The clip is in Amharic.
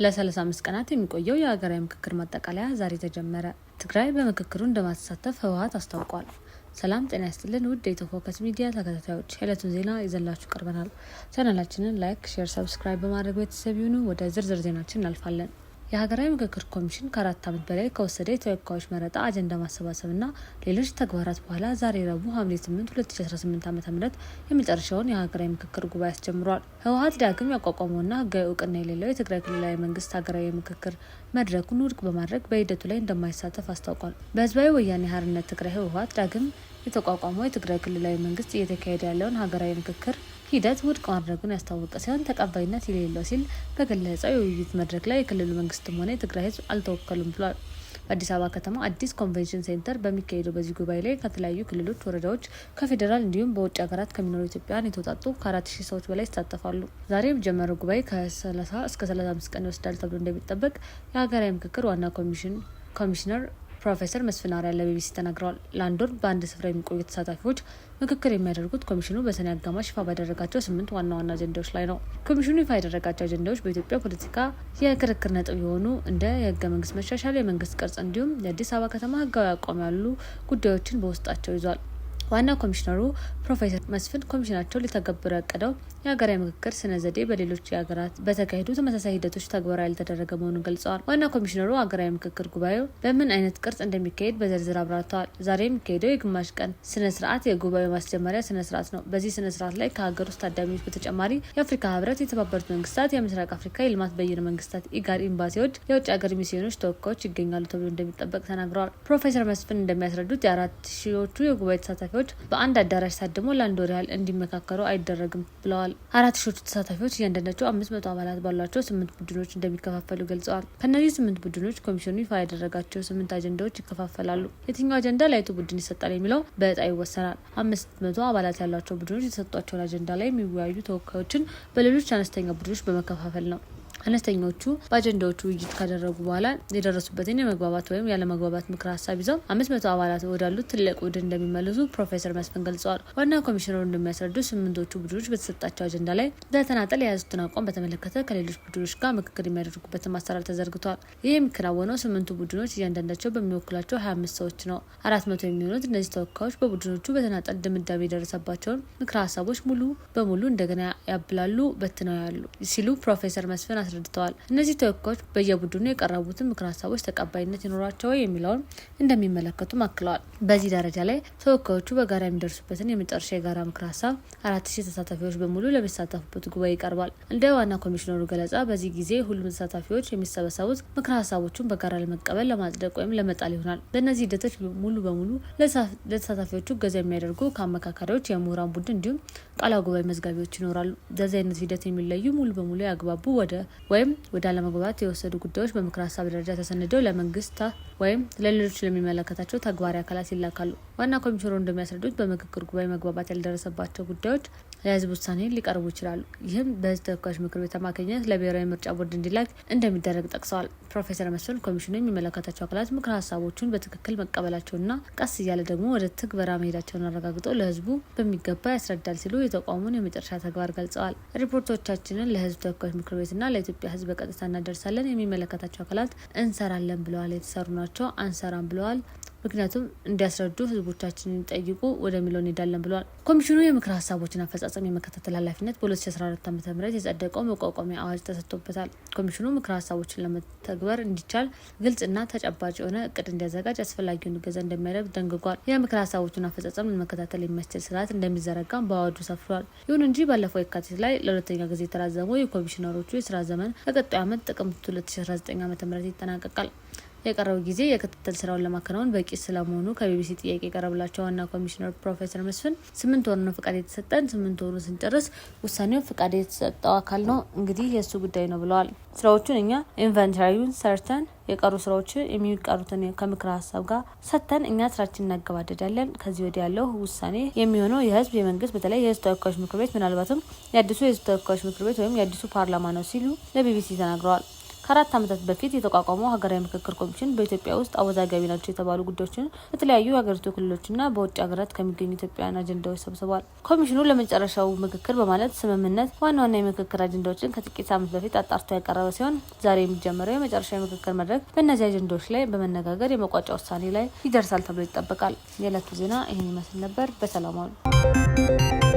ለ35 ቀናት የሚቆየው የሀገራዊ ምክክር ማጠቃለያ ዛሬ ተጀመረ። ትግራይ በምክክሩ እንደማትሳተፍ ህወሓት አስታውቋል። ሰላም ጤና ይስጥልን ውድ የኢትዮ ፎከስ ሚዲያ ተከታታዮች፣ የዕለቱን ዜና ይዘንላችሁ ቀርበናል። ቻናላችንን ላይክ፣ ሼር፣ ሰብስክራይብ በማድረግ ቤተሰብ ይሁኑ። ወደ ዝርዝር ዜናችን እናልፋለን። የሀገራዊ ምክክር ኮሚሽን ከ4 ዓመት በላይ ከወሰደ የተወካዮች መረጣ አጀንዳ ማሰባሰብና ሌሎች ተግባራት በኋላ ዛሬ ረቡዕ ሐምሌ 8 2018 ዓ.ም የመጨረሻውን የሀገራዊ ምክክር ጉባኤ አስጀምሯል። ህወሓት ዳግም ያቋቋመውና ህጋዊ እውቅና የሌለው የትግራይ ክልላዊ መንግስት ሀገራዊ ምክክር መድረኩን ውድቅ በማድረግ በሂደቱ ላይ እንደማይሳተፍ አስታውቋል። በህዝባዊ ወያኔ ሓርነት ትግራይ ህወሓት ዳግም የተቋቋመው የትግራይ ክልላዊ መንግስት እየተካሄደ ያለውን ሀገራዊ ምክክር ሂደት ውድቅ ማድረጉን ያስታወቀ ሲሆን ተቀባይነት የሌለው ሲል በገለጸው የውይይት መድረክ ላይ የክልሉ መንግስትም ሆነ የትግራይ ህዝብ አልተወከሉም ብሏል። በአዲስ አበባ ከተማ አዲስ ኮንቬንሽን ሴንተር በሚካሄደው በዚህ ጉባኤ ላይ ከተለያዩ ክልሎች፣ ወረዳዎች፣ ከፌዴራል እንዲሁም በውጭ ሀገራት ከሚኖሩ ኢትዮጵያውያን የተውጣጡ ከ4000 ሰዎች በላይ ይሳተፋሉ። ዛሬ የሚጀመረው ጉባኤ ከ30 እስከ 35 ቀን ይወስዳል ተብሎ እንደሚጠበቅ የሀገራዊ ምክክር ዋና ኮሚሽነር ፕሮፌሰር መስፍን አርአያ ለቢቢሲ ተናግረዋል። ለአንድ ወር በአንድ ስፍራ የሚቆዩ ተሳታፊዎች ምክክር የሚያደርጉት ኮሚሽኑ በሰኔ አጋማሽ ይፋ ባደረጋቸው 8 ዋና አጀንዳዎች ላይ ነው። ኮሚሽኑ ይፋ ያደረጋቸው አጀንዳዎች በኢትዮጵያ ፖለቲካ የክርክር ነጥብ የሆኑ እንደ የህገ መንግስት መሻሻል፣ የመንግስት ቅርጽ እንዲሁም የአዲስ አበባ ከተማ ህጋዊ አቋም ያሉ ጉዳዮችን በውስጣቸው ይዟል። ዋና ኮሚሽነሩ ፕሮፌሰር መስፍን ኮሚሽናቸው ሊተገብሩ ያቀደው የሀገራዊ ምክክር ስነ ዘዴ በሌሎች ሀገራት በተካሄዱ ተመሳሳይ ሂደቶች ተግባራዊ ያልተደረገ መሆኑን ገልጸዋል። ዋና ኮሚሽነሩ ሀገራዊ ምክክር ጉባኤው በምን አይነት ቅርጽ እንደሚካሄድ በዝርዝር አብራርተዋል። ዛሬ የሚካሄደው የግማሽ ቀን ስነ ስርዓት የጉባኤው ማስጀመሪያ ስነ ስርዓት ነው። በዚህ ስነ ስርዓት ላይ ከሀገር ውስጥ ታዳሚዎች በተጨማሪ የአፍሪካ ህብረት፣ የተባበሩት መንግስታት፣ የምስራቅ አፍሪካ የልማት በይነ መንግስታት ኢጋድ ኤምባሲዎች፣ የውጭ ሀገር ሚስዮኖች ተወካዮች ይገኛሉ ተብሎ እንደሚጠበቅ ተናግረዋል። ፕሮፌሰር መስፍን እንደሚያስረዱት የ4000ዎቹ የጉባኤ ተሳታፊዎች በአንድ አዳራሽ ታድሞ ለአንድ ወር ያህል እንዲመካከሩ አይደረግም ብለዋል። 4000ዎቹ ተሳታፊዎች እያንዳንዳቸው 500 አባላት ባሏቸው 8 ቡድኖች እንደሚከፋፈሉ ገልጸዋል። ከእነዚህ 8 ቡድኖች ኮሚሽኑ ይፋ ያደረጋቸው 8 አጀንዳዎች ይከፋፈላሉ። የትኛው አጀንዳ ለየቱ ቡድን ይሰጣል የሚለው በዕጣ ይወሰናል። 500 አባላት ያሏቸው ቡድኖች የተሰጧቸውን አጀንዳ ላይ የሚወያዩ ተወካዮችን በሌሎች አነስተኛ ቡድኖች በመከፋፈል ነው። አነስተኞቹ በአጀንዳዎቹ ውይይት ካደረጉ በኋላ የደረሱበትን የመግባባት ወይም ያለመግባባት ምክር ሀሳብ ይዘው 500 አባላት ወዳሉት ትልቅ ቡድን እንደሚመለሱ ፕሮፌሰር መስፍን ገልጸዋል። ዋና ኮሚሽነሩ እንደሚያስረዱ 8ቶቹ ቡድኖች በተሰጣቸው አጀንዳ ላይ በተናጠል የያዙትን አቋም በተመለከተ ከሌሎች ቡድኖች ጋር ምክክር የሚያደርጉበትን ማሰራር ተዘርግቷል። ይህ የሚከናወነው 8ቱ ቡድኖች እያንዳንዳቸው በሚወክላቸው 25 ሰዎች ነው። 400 የሚሆኑት እነዚህ ተወካዮች በቡድኖቹ በተናጠል ድምዳሜ የደረሰባቸውን ምክር ሀሳቦች ሙሉ በሙሉ እንደገና ያብላሉ፣ በትነው ያሉ ሲሉ ፕሮፌሰር መስፍን አስረድተዋል። እነዚህ ተወካዮች በየቡድኑ የቀረቡትን ምክር ሀሳቦች ተቀባይነት ይኖራቸው የሚለውን እንደሚመለከቱ አክለዋል። በዚህ ደረጃ ላይ ተወካዮቹ በጋራ የሚደርሱበትን የመጨረሻ የጋራ ምክር ሀሳብ 4000 ተሳታፊዎች በሙሉ ለሚሳተፉበት ጉባኤ ይቀርባል። እንደ ዋና ኮሚሽነሩ ገለጻ በዚህ ጊዜ ሁሉም ተሳታፊዎች የሚሰበሰቡት ምክር ሀሳቦቹን በጋራ ለመቀበል፣ ለማጽደቅ ወይም ለመጣል ይሆናል። በእነዚህ ሂደቶች ሙሉ በሙሉ ለተሳታፊዎቹ እገዛ የሚያደርጉ ከአመካካሪዎች፣ የምሁራን ቡድን እንዲሁም ቃለ ጉባኤ መዝጋቢዎች ይኖራሉ። በዚህ አይነት ሂደት የሚለዩ ሙሉ በሙሉ ያግባቡ ወደ አለመግባባት የወሰዱ ጉዳዮች በምክር ሀሳብ ደረጃ ተሰንደው ለመንግስት ወይም ለሌሎች ለሚመለከታቸው ተግባራዊ አካላት ይላካሉ። ዋና ኮሚሽነሩ እንደሚያስረዱት በምክክር ጉባኤ መግባባት ያልደረሰባቸው ጉዳዮች ለህዝብ ውሳኔ ሊቀርቡ ይችላሉ። ይህም በህዝብ ተወካዮች ምክር ቤት አማካኝነት ለብሔራዊ ምርጫ ቦርድ እንዲላክ እንደሚደረግ ጠቅሰዋል። ፕሮፌሰር መስፍን ኮሚሽኑ የሚመለከታቸው አካላት ምክር ሀሳቦቹን በትክክል መቀበላቸውና ቀስ እያለ ደግሞ ወደ ትግበራ መሄዳቸውን አረጋግጠው ለህዝቡ በሚገባ ያስረዳል ሲሉ የተቋሙን የመጨረሻ ተግባር ገልጸዋል። ሪፖርቶቻችንን ለህዝብ ተወካዮች ምክር ቤትና ለኢትዮጵያ ህዝብ በቀጥታ እናደርሳለን። የሚመለከታቸው አካላት እንሰራለን ብለዋል። የተሰሩ ናቸው አንሰራም ብለዋል። ምክንያቱም እንዲያስረዱ ህዝቦቻችንን ጠይቁ ወደሚለው እንሄዳለን ብለዋል። ኮሚሽኑ የምክር ሀሳቦችን አፈጻጸም የመከታተል ኃላፊነት በ2014 ዓ.ም የጸደቀው መቋቋሚያ አዋጅ ተሰጥቶበታል። ኮሚሽኑ ምክር ሀሳቦችን ለመተግበር እንዲቻል ግልጽና ተጨባጭ የሆነ እቅድ እንዲያዘጋጅ አስፈላጊውን እገዛ እንደሚያደርግ ደንግጓል። የምክር ሀሳቦችን አፈጻጸም ለመከታተል የሚያስችል ስርዓት እንደሚዘረጋም በአዋጁ ሰፍሯል። ይሁን እንጂ ባለፈው የካቲት ላይ ለሁለተኛ ጊዜ የተራዘመው የኮሚሽነሮቹ የስራ ዘመን በቀጣዩ ዓመት ጥቅምት 2019 ዓ.ም ይጠናቀቃል። የቀረው ጊዜ የክትትል ስራውን ለማከናወን በቂ ስለመሆኑ ከቢቢሲ ጥያቄ የቀረበላቸው ዋና ኮሚሽነር ፕሮፌሰር መስፍን 8 ወር ነው ፍቃድ የተሰጠን፣ 8 ወሩን ስንጨርስ ውሳኔው ፍቃድ የተሰጠው አካል ነው እንግዲህ የእሱ ጉዳይ ነው ብለዋል። ስራዎቹን እኛ ኢንቨንተሪውን ሰርተን የቀሩ ስራዎች የሚቀሩትን ከምክር ሀሳብ ጋር ሰጥተን እኛ ስራችን እናገባደዳለን። ከዚህ ወዲያ ያለው ውሳኔ የሚሆነው የህዝብ የመንግስት በተለይ የህዝብ ተወካዮች ምክር ቤት ምናልባትም የአዲሱ የህዝብ ተወካዮች ምክር ቤት ወይም የአዲሱ ፓርላማ ነው ሲሉ ለቢቢሲ ተናግረዋል። ከ4 ዓመታት በፊት የተቋቋመው ሀገራዊ ምክክር ኮሚሽን በኢትዮጵያ ውስጥ አወዛጋቢ ናቸው የተባሉ ጉዳዮችን በተለያዩ የሀገሪቱ ክልሎችና በውጭ ሀገራት ከሚገኙ ኢትዮጵያውያን አጀንዳዎች ሰብስቧል። ኮሚሽኑ ለመጨረሻው ምክክር በማለት ስምምነት ዋና ዋና የምክክር አጀንዳዎችን ከጥቂት ዓመት በፊት አጣርቶ ያቀረበ ሲሆን ዛሬ የሚጀምረው የመጨረሻ የምክክር መድረክ በእነዚህ አጀንዳዎች ላይ በመነጋገር የመቋጫ ውሳኔ ላይ ይደርሳል ተብሎ ይጠበቃል። የዕለቱ ዜና ይህን ይመስል ነበር። በሰላም ዋሉ።